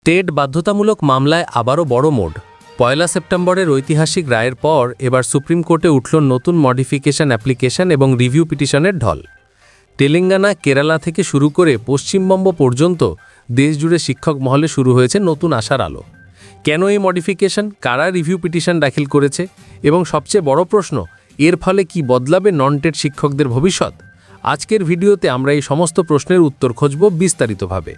TET বাধ্যতামূলক মামলায় আবারও বড় মোড়। ১ সেপ্টেম্বরের ঐতিহাসিক রায়ের পর এবার সুপ্রিম কোর্টে উঠল নতুন মডিফিকেশন অ্যাপ্লিকেশন এবং রিভিউ পিটিশনের ঢল। তেলেঙ্গানা, কেরালা থেকে শুরু করে পশ্চিমবঙ্গ পর্যন্ত দেশজুড়ে শিক্ষক মহলে শুরু হয়েছে নতুন আশার আলো। কেন এই মডিফিকেশন, কারা রিভিউ পিটিশন দাখিল করেছে এবং সবচেয়ে বড় প্রশ্ন, এর ফলে কি বদলাবে নন টেট শিক্ষকদের ভবিষ্যৎ? আজকের ভিডিওতে আমরা এই সমস্ত প্রশ্নের উত্তর খুঁজব বিস্তারিতভাবে।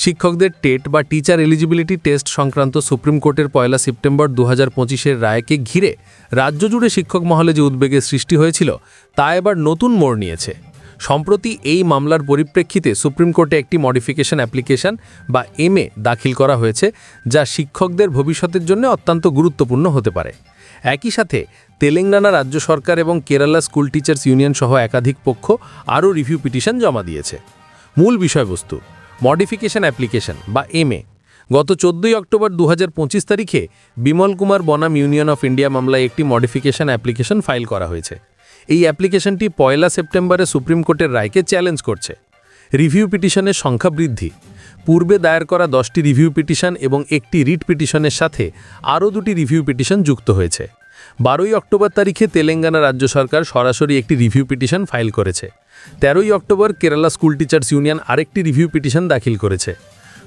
শিক্ষকদের টেট বা টিচার এলিজিবিলিটি টেস্ট সংক্রান্ত সুপ্রিম কোর্টের ১ সেপ্টেম্বর ২০২৫-এর রায়কে ঘিরে রাজ্য জুড়ে শিক্ষক মহলে যে উদ্বেগের সৃষ্টি হয়েছিল তা এবার নতুন মোড় নিয়েছে। সম্প্রতি এই মামলার পরিপ্রেক্ষিতে সুপ্রিম কোর্টে একটি মডিফিকেশন অ্যাপ্লিকেশন বা MA দাখিল করা হয়েছে, যা শিক্ষকদের ভবিষ্যতের জন্য অত্যন্ত গুরুত্বপূর্ণ হতে পারে। একই সাথে তেলেঙ্গানা রাজ্য সরকার এবং কেরালা স্কুল টিচার্স ইউনিয়ন সহ একাধিক পক্ষ আরও রিভিউ পিটিশন জমা দিয়েছে। মূল বিষয়বস্তু: মডিফিকেশন অ্যাপ্লিকেশন বা MA। গত ১৪ অক্টোবর ২০২৫ তারিখে বিমল কুমার বনাম ইউনিয়ন অফ ইন্ডিয়া মামলায় একটি মডিফিকেশন অ্যাপ্লিকেশন ফাইল করা হয়েছে। এই অ্যাপ্লিকেশনটি ১ সেপ্টেম্বরে সুপ্রিম কোর্টের রায়কে চ্যালেঞ্জ করছে। রিভিউ পিটিশনের সংখ্যা বৃদ্ধি: পূর্বে দায়ের করা 10টি রিভিউ পিটিশন এবং একটি রিট পিটিশনের সাথে আরও 2টি রিভিউ পিটিশন যুক্ত হয়েছে। ১২ অক্টোবর তারিখে তেলেঙ্গানা রাজ্য সরকার সরাসরি একটি রিভিউ পিটিশন ফাইল করেছে। ১৩ October Kerala school teachers union আরেকটি রিভিউ পিটিশন দাখিল করেছে।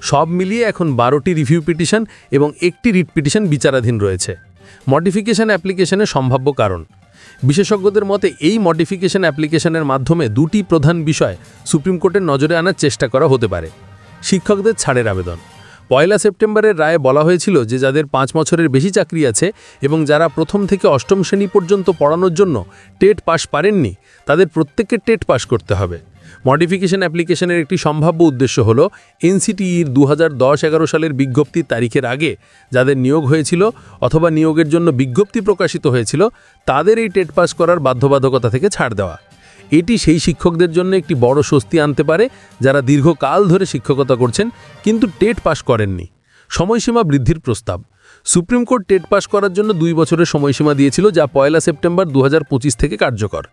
সব মিলিয়ে এখন 12টি রিভিউ পিটিশন এবং একটি রিট পিটিশন বিচারাধীন রয়েছে। মডিফিকেশন অ্যাপ্লিকেশনের সম্ভাব্য কারণ: বিশেষজ্ঞদের মতে এই মডিফিকেশন অ্যাপ্লিকেশনের মাধ্যমে 2টি প্রধান বিষয় সুপ্রিম কোর্টের নজরে আনার চেষ্টা করা হতে পারে। শিক্ষকদের ছাড়ের আবেদন: ১ সেপ্টেম্বরের রায়ে বলা হয়েছিল যে যাদের 5 বছরের বেশি চাকরি আছে এবং যারা প্রথম থেকে অষ্টম শ্রেণী পর্যন্ত পড়ানোর জন্য টেট পাস পারেননি, তাদের প্রত্যেককে টেট পাস করতে হবে। মডিফিকেশন অ্যাপ্লিকেশনের একটি সম্ভাব্য উদ্দেশ্য হল NCTEর 2010-11 সালের বিজ্ঞপ্তির তারিখের আগে যাদের নিয়োগ হয়েছিল অথবা নিয়োগের জন্য বিজ্ঞপ্তি প্রকাশিত হয়েছিল তাদের এই টেট পাস করার বাধ্যবাধকতা থেকে ছাড় দেওয়া। এটি সেই শিক্ষকদের জন্য একটি বড় স্বস্তি আনতে পারে যারা দীর্ঘকাল ধরে শিক্ষকতা করছেন কিন্তু টেট পাস করেননি। সময়সীমা বৃদ্ধির প্রস্তাব: সুপ্রিম কোর্ট টেট পাস করার জন্য 2 বছরের সময়সীমা দিয়েছিল, যা 1 সেপ্টেম্বর ২০২৫ থেকে কার্যকর।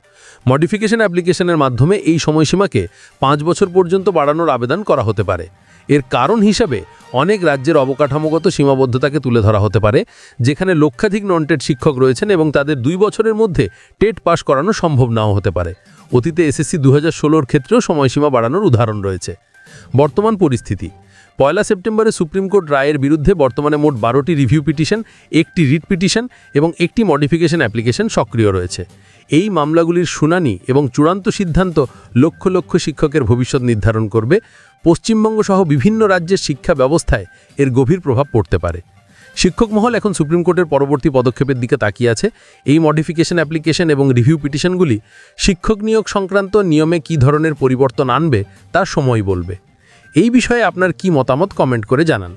মডিফিকেশন অ্যাপ্লিকেশনের মাধ্যমে এই সময়সীমাকে 5 বছর পর্যন্ত বাড়ানোর আবেদন করা হতে পারে। এর কারণ হিসাবে অনেক রাজ্যের অবকাঠামোগত সীমাবদ্ধতাকে তুলে ধরা হতে পারে, যেখানে লক্ষাধিক নন টেট শিক্ষক রয়েছেন এবং তাদের 2 বছরের মধ্যে টেট পাস করানো সম্ভব নাও হতে পারে। অতীতে SSC ২০১৬-র ক্ষেত্রেও সময়সীমা বাড়ানোর উদাহরণ রয়েছে। বর্তমান পরিস্থিতি: 1 সেপ্টেম্বরে সুপ্রিম কোর্ট রায়ের বিরুদ্ধে বর্তমানে মোট 12টি রিভিউ পিটিশন, একটি রিট পিটিশন এবং একটি মডিফিকেশন অ্যাপ্লিকেশন সক্রিয় রয়েছে। এই মামলাগুলির শুনানি এবং চূড়ান্ত সিদ্ধান্ত লক্ষ লক্ষ শিক্ষকের ভবিষ্যৎ নির্ধারণ করবে। পশ্চিমবঙ্গ সহ বিভিন্ন রাজ্যের শিক্ষা ব্যবস্থায় এর গভীর প্রভাব পড়তে পারে। শিক্ষক মহল এখন সুপ্রিম কোর্টের পরবর্তী পদক্ষেপের দিকে তাকিয়ে আছে। এই মডিফিকেশন অ্যাপ্লিকেশন এবং রিভিউ পিটিশনগুলি শিক্ষক নিয়োগ সংক্রান্ত নিয়মে কী ধরনের পরিবর্তন আনবে তা সময় বলবে। এই বিষয়ে আপনার কি মতামত কমেন্ট করে জানান।